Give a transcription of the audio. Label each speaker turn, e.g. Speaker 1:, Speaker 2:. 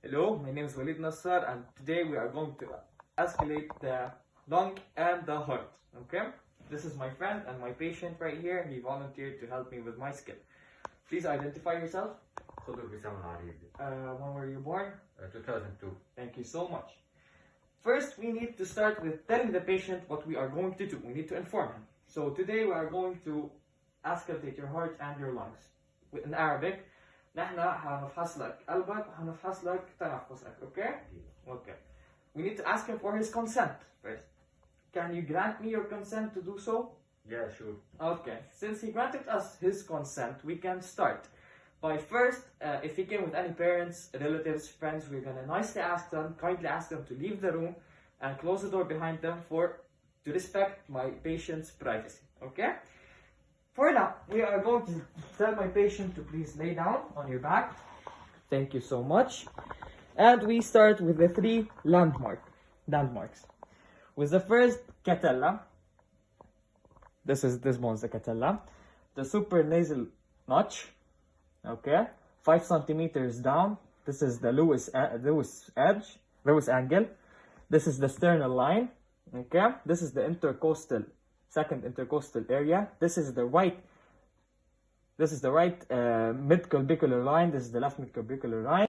Speaker 1: Hello, my name is Walid Nassar, and today we are going to escalate the lung and the heart. Okay? This is my friend and my patient right here. He volunteered to help me with my skill. Please identify yourself.
Speaker 2: صدر بسام العريبي.
Speaker 1: When were you born?
Speaker 2: 2002.
Speaker 1: Thank you so much. First, we need to start with telling the patient what we are going to do. We need to inform him. So today we are going to auscultate your heart and your lungs. In Arabic, نحن هنفحص لك قلبك وهنفحص لك تنفسك. Okay? Okay. We need to ask him for his consent first. Can you grant me your consent to do so?
Speaker 2: Yeah, sure.
Speaker 1: Okay. Since he granted us his consent, we can start. By first, if he came with any parents, relatives, friends, we're gonna kindly ask them to leave the room and close the door behind them to respect my patient's privacy. Okay? For now, we are going to tell my patient to please lay down on your back. Thank you so much. And we start with the three landmarks. With the first catella. This one's the catella. The supranasal notch. Okay, 5 centimeters down. This is the Lewis angle. This is the sternal line. Okay, this is the second intercostal area. This is the right midclavicular line. This is the left midclavicular line.